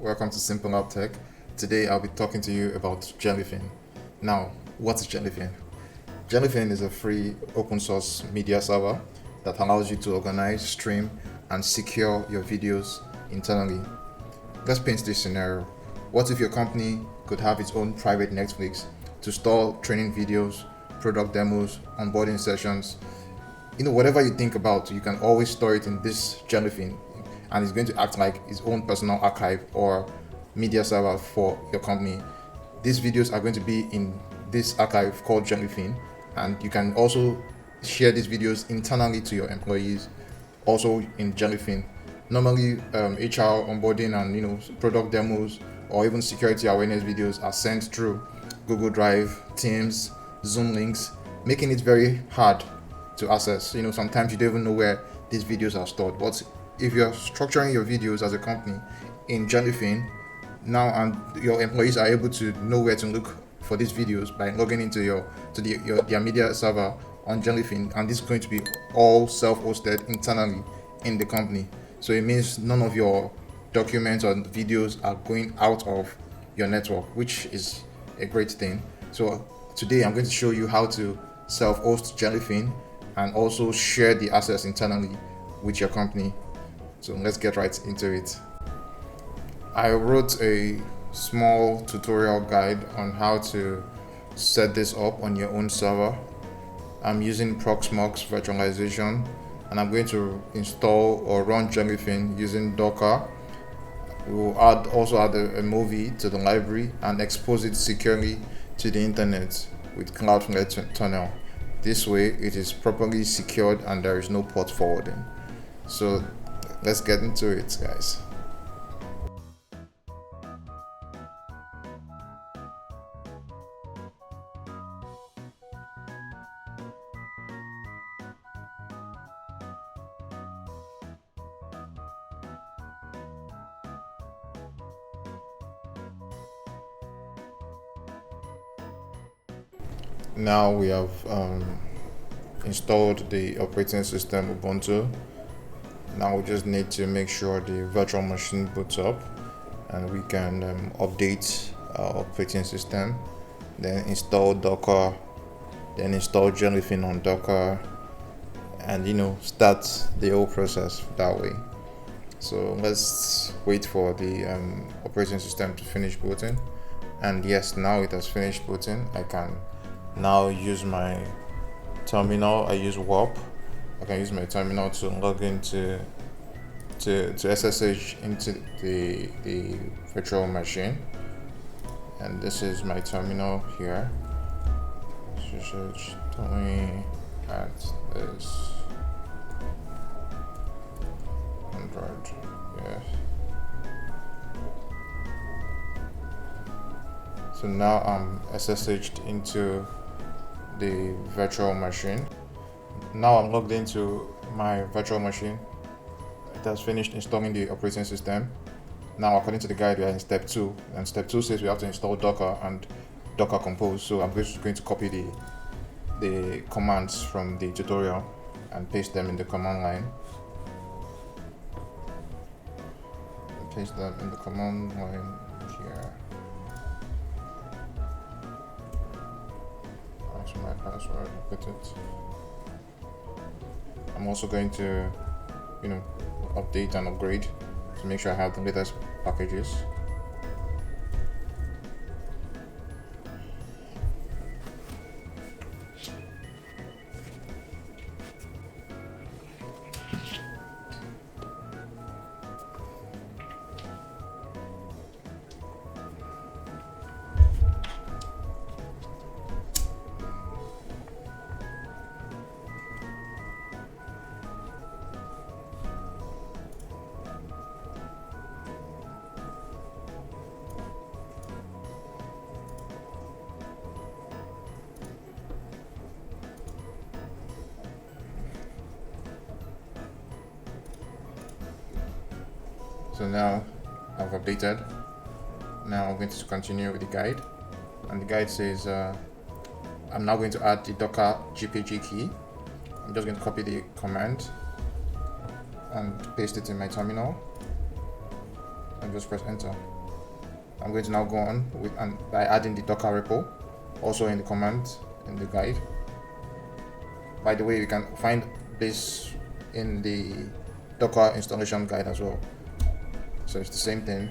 welcome to Simple Lab Tech. Today I'll be talking to you about Jellyfin. Now, what is Jellyfin? Jellyfin is a free open source media server that allows you to organize, stream, and secure your videos internally. Let's paint this scenario. What if your company could have its own private Netflix to store training videos, product demos, onboarding sessions? Whatever you think about, you can always store it in this Jellyfin, and it's going to act like its own personal archive or media server for your company. These videos are going to be in this archive called Jellyfin, and you can also share these videos internally to your employees, also in Jellyfin. Normally, HR onboarding and product demos or even security awareness videos are sent through Google Drive, Teams, Zoom links, making it very hard to access. Sometimes you don't even know where these videos are stored. But if you're structuring your videos as a company in Jellyfin now, and your employees are able to know where to look for these videos by logging into their media server on Jellyfin, and this is going to be all self-hosted internally in the company. So it means none of your documents or videos are going out of your network, which is a great thing. So today I'm going to show you how to self-host Jellyfin and also share the assets internally with your company. So let's get right into it. I wrote a small tutorial guide on how to set this up on your own server. I'm using proxy virtualization, and I'm going to install or run Jellyfin using Docker. We will also add a movie to the library and expose it securely to the internet with Cloudflare tunnel. This way it is properly secured and there is no port forwarding. So let's get into it, guys. Now we have installed the operating system Ubuntu. Now we just need to make sure the virtual machine boots up, and we can update our operating system, then install Docker, then install Jellyfin on Docker, and start the whole process that way. So let's wait for the operating system to finish booting. And yes, now it has finished booting. I can now use my terminal. I use WAP. I can use my terminal to log into to SSH into the virtual machine, and this is my terminal here. SSH at this Android. Yes. So now I'm SSH'd into the virtual machine. Now I'm logged into my virtual machine. It has finished installing the operating system. Now, according to the guide, we are in step 2, and step 2 says we have to install Docker and Docker Compose. So I'm just going to copy the commands from the tutorial and paste them in the command line. Paste them in the command line here. My password, put it. I'm also going to update and upgrade to make sure I have the latest packages. So now I've updated. Now I'm going to continue with the guide, and the guide says I'm now going to add the Docker GPG key. I'm just going to copy the command and paste it in my terminal and just press enter. I'm going to now go on with and by adding the Docker repo, also in the command in the guide. By the way, you can find this in the Docker installation guide as well. So it's the same thing.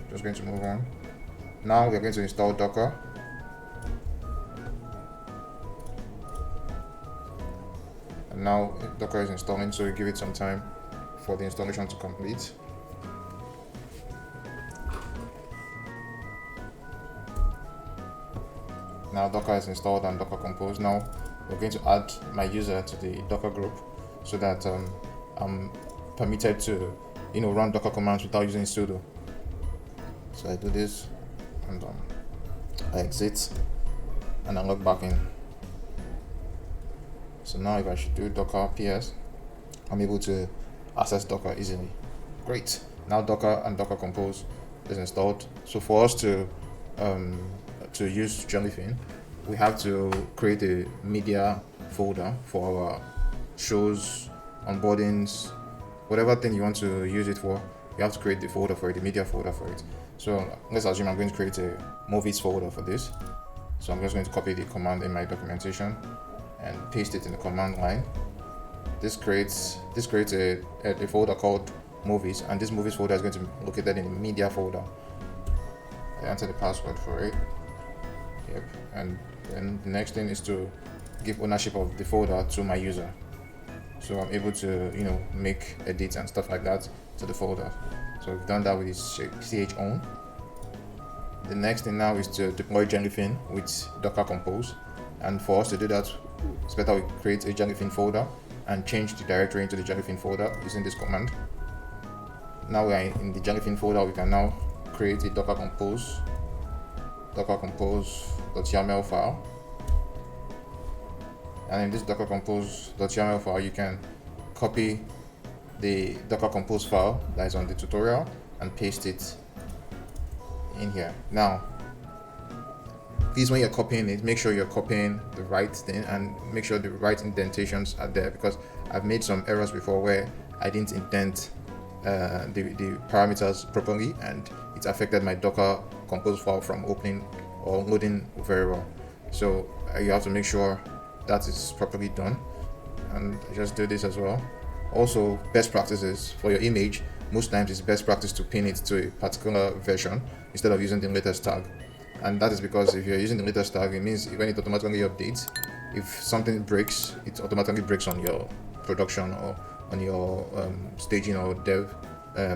Just going to move on. Now we're going to install Docker. And now Docker is installing, so we give it some time for the installation to complete. Now Docker is installed and Docker Compose. Now we're going to add my user to the Docker group so that I'm permitted to run Docker commands without using sudo. So I do this and I exit and I log back in. So now if I should do Docker PS, I'm able to access Docker easily. Great. Now Docker and Docker Compose is installed. So for us to use Jellyfin, we have to create a media folder for our shows, onboardings, whatever thing you want to use it for. You have to create the folder for it, the media folder for it. So let's assume I'm going to create a movies folder for this. So I'm just going to copy the command in my documentation and paste it in the command line. This creates a folder called movies, and this movies folder is going to be located in the media folder. I enter the password for it. Yep. And then the next thing is to give ownership of the folder to my user. So I'm able to make edits and stuff like that to the folder. So we've done that with this chown. The next thing now is to deploy Jellyfin with Docker Compose. And for us to do that, it's better we create a Jellyfin folder and change the directory into the Jellyfin folder using this command. Now we are in the Jellyfin folder. We can now create a Docker compose.yaml file. And in this Docker compose.yaml file, you can copy the Docker compose file that is on the tutorial and paste it in here. Now, please, when you're copying it, make sure you're copying the right thing and make sure the right indentations are there, because I've made some errors before where I didn't indent the parameters properly, and it affected my Docker compose file from opening or loading very well. So you have to make sure that is properly done, and just do this as well. Also, best practices for your image, most times it's best practice to pin it to a particular version instead of using the latest tag. And that is because if you're using the latest tag, it means when it automatically updates, if something breaks, it automatically breaks on your production or on your staging or dev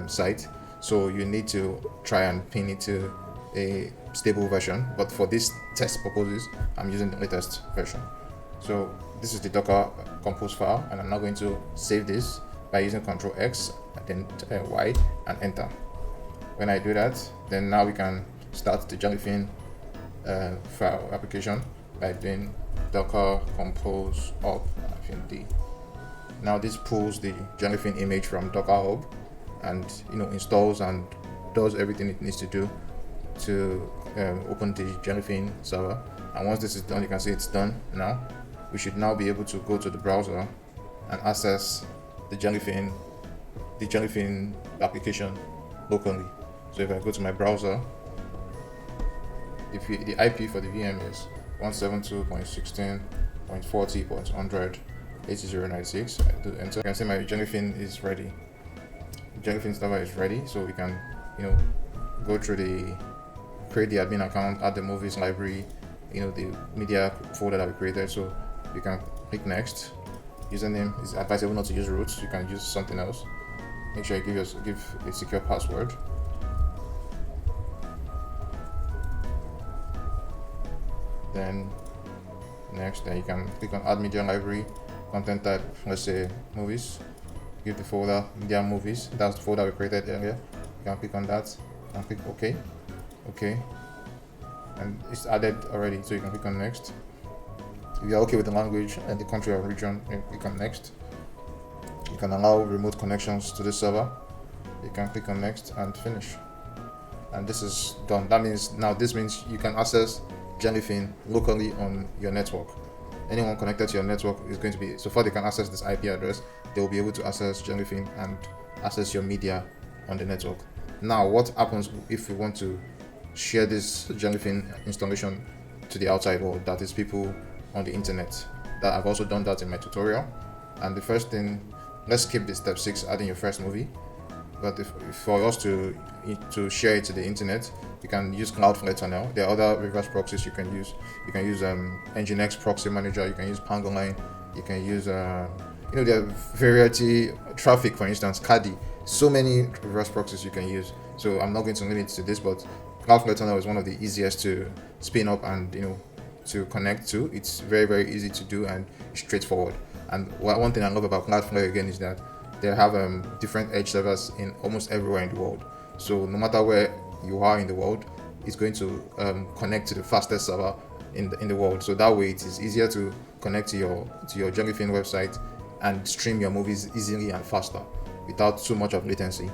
site. So you need to try and pin it to a stable version. But for this test purposes, I'm using the latest version. So this is the Docker compose file, and I'm now going to save this by using Ctrl X and then Y and enter. When I do that, then now we can start the Jellyfin file application by doing Docker compose up -d. Now this pulls the Jellyfin image from Docker Hub and installs and does everything it needs to do to open the Jellyfin server. And once this is done, you can see it's done now. We should now be able to go to the browser and access the Jellyfin application locally. So if I go to my browser, the IP for the VM is 172.16.40.100.8096. I do enter. You can see my Jellyfin is ready. Jellyfin server is ready, so we can go through create the admin account, add the movies library, the media folder that we created. So you can click next. Username is advisable not to use root. You can use something else. Make sure you give a secure password. Then next, then you can click on add media library, content type, let's say movies. Give the folder media movies. That's the folder we created earlier. You can click on that and click OK. And it's added already, so you can click on next. If you're okay with the language and the country or region, you click on next. You can allow remote connections to the server. You can click on next and finish. And this is done. This means you can access Jellyfin locally on your network. Anyone connected to your network is going to be, so far they can access this IP address, they will be able to access Jellyfin and access your media on the network. Now, what happens if we want to share this Jellyfin installation to the outside world, that is people on the internet. That I've also done that in my tutorial. And the first thing, let's skip the step 6, adding your first movie. But if for us to share it to the internet, you can use Cloudflare tunnel. There are other reverse proxies you can use. You can use Nginx proxy manager. You can use Pangolin. You can use there are variety traffic, for instance, Caddy. So many reverse proxies you can use. So I'm not going to limit to this, but Cloudflare tunnel is one of the easiest to spin up and to connect to. It's very, very easy to do and straightforward. And one thing I love about Cloudflare again is that they have different edge servers in almost everywhere in the world. So no matter where you are in the world, it's going to connect to the fastest server in the world. So that way it is easier to connect to your Jellyfin website and stream your movies easily and faster without too much of latency.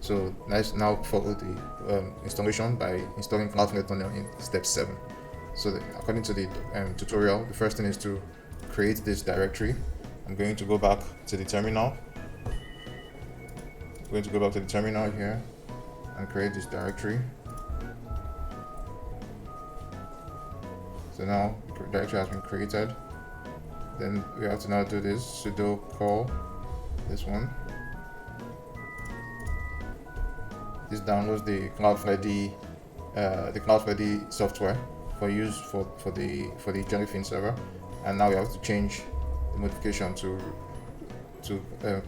So let's now follow the installation by installing Cloudflare tunnel in step 7. So according to the tutorial, the first thing is to create this directory. I'm going to go back to the terminal. I'm going to go back to the terminal here and create this directory. So now the directory has been created. Then we have to now do this sudo call this one. This downloads the Cloudflare software for use for the Jellyfin server, and now we have to change the modification to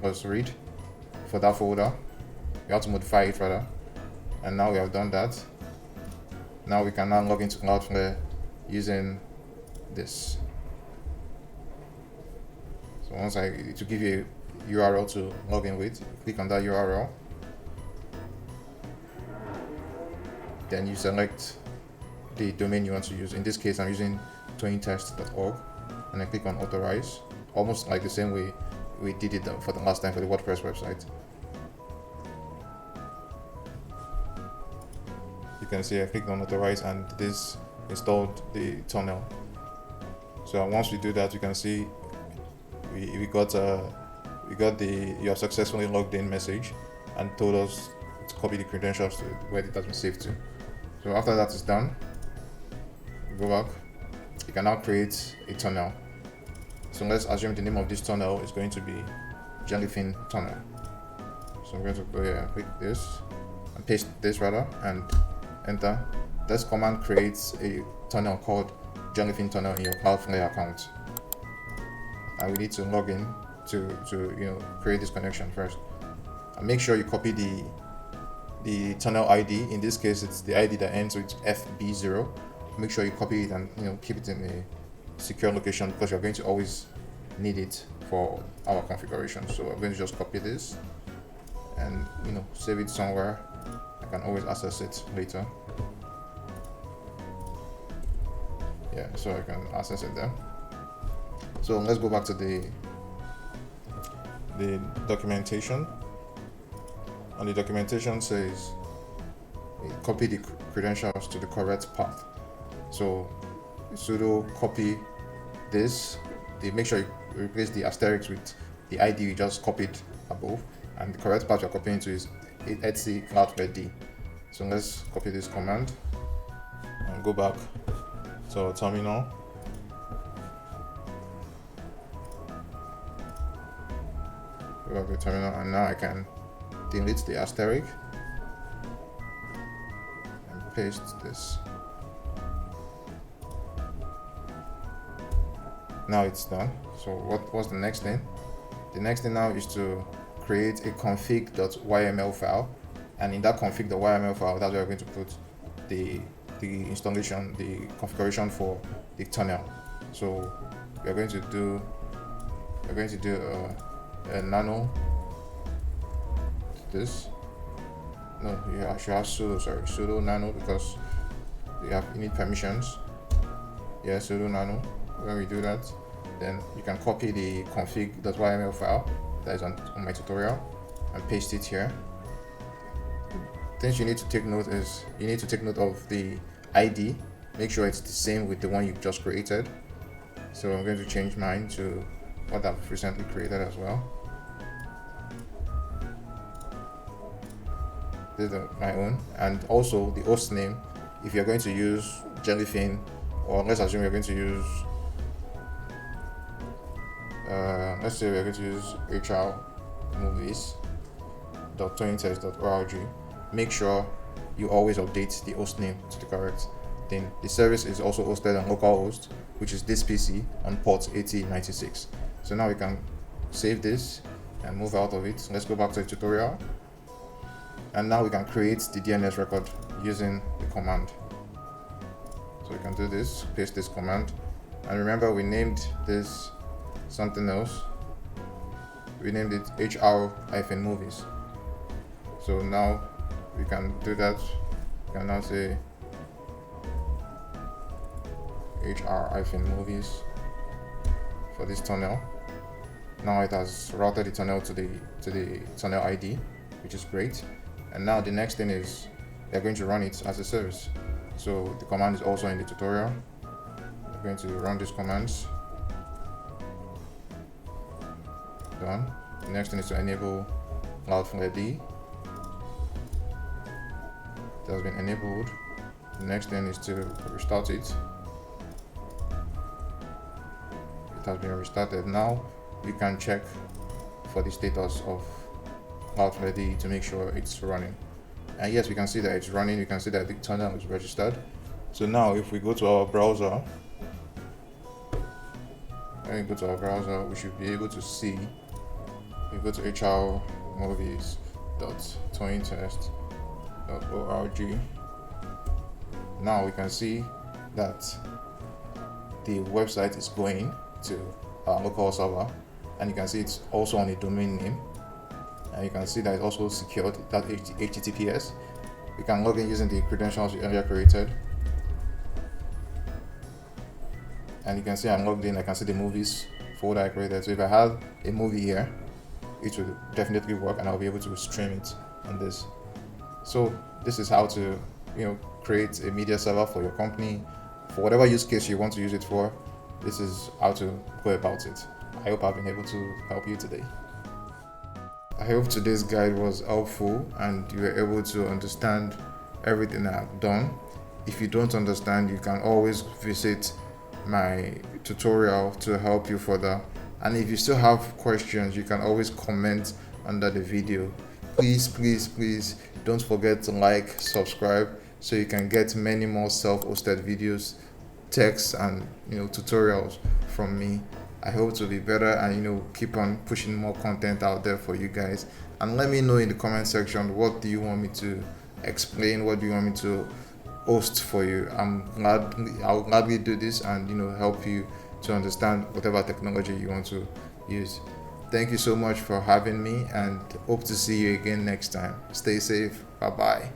plus read for that folder. We have to modify it rather, and now we have done that. Now we can now log into Cloudflare using this. So once to give you a URL to log in with, click on that URL. Then you select the domain you want to use. In this case, I'm using twintest.org, and I click on authorize, almost like the same way we did it for the last time for the WordPress website. You can see I clicked on authorize and this installed the tunnel. So once we do that, you can see we got the you have successfully logged in message and told us to copy the credentials to where it has been saved to. So after that is done, go back. You can now create a tunnel. So let's assume the name of this tunnel is going to be Jellyfin tunnel. So I'm going to go here, click this and paste this rather, and enter. This command creates a tunnel called Jellyfin tunnel in your Cloudflare account. And we need to log in to create this connection first. And make sure you copy the tunnel ID. In this case, it's the ID that ends with FB0. Make sure you copy it and keep it in a secure location, because you're going to always need it for our configuration. So I'm going to just copy this and save it somewhere. I can always access it later. Yeah, so I can access it there. So let's go back to the documentation. And the documentation says copy the credentials to the correct path. So sudo copy this. Make sure you replace the asterisk with the ID you just copied above, and the correct path you're copying to is etc Cloudflare D. So let's copy this command and go back to our terminal. Go back to the terminal, and now I can delete the asterisk and paste this. Now it's done. So what's the next thing? The next thing now is to create a config.yml file, and in that config.yml file, that's where we're going to put the installation, the configuration for the tunnel. So we're going to do a nano this. No, you actually have sudo nano, because you need permissions. Yeah, sudo nano. When we do that, then you can copy the config.yml file that is on my tutorial and paste it here. Things you need to take note is you need to take note of the ID. Make sure it's the same with the one you just created. So I'm going to change mine to what I've recently created as well. This is my own, and also the host name if you're going to use Jellyfin, or let's assume you're going to use let's say we're going to use hrmovies.tointest.org, make sure you always update the host name to the correct thing. The service is also hosted on localhost, which is this PC, on port 8096. So now we can save this and move out of it. Let's go back to the tutorial, and now we can create the DNS record using the command. So we can do this, paste this command, and remember we named this something else. We named it hr-movies. So now we can do that. We can now say hr-movies for this tunnel. Now it has routed the tunnel to the tunnel ID, which is great. And now the next thing is they're going to run it as a service. So the command is also in the tutorial. We're going to run these commands. Done. The next thing is to enable Cloudflare D. It has been enabled. The next thing is to restart it. It has been restarted. Now you can check for the status of Cloudflare D to make sure it's running. And yes, we can see that it's running. You can see that the tunnel is registered. So now if we go to our browser, we should be able to see. You go to hrmovies.tointest.org. Now we can see that the website is going to our local server, and you can see it's also on a domain name, and you can see that it's also secured, that HTTPS. You can log in using the credentials you earlier created, and you can see I'm logged in. I can see the movies folder I created. So if I have a movie here, it will definitely work, and I'll be able to stream it on this. So this is how to create a media server for your company, for whatever use case you want to use it for. This is how to go about it. I hope I've been able to help you today. I hope today's guide was helpful and you were able to understand everything I've done. If you don't understand, you can always visit my tutorial to help you further. And if you still have questions, you can always comment under the video. Please don't forget to like, subscribe, so you can get many more self-hosted videos, texts, and tutorials from me. I hope to be better and keep on pushing more content out there for you guys. And let me know in the comment section, what do you want me to explain, what do you want me to host for you. I'll gladly do this and help you to understand whatever technology you want to use. Thank you so much for having me, and hope to see you again next time. Stay safe. Bye bye.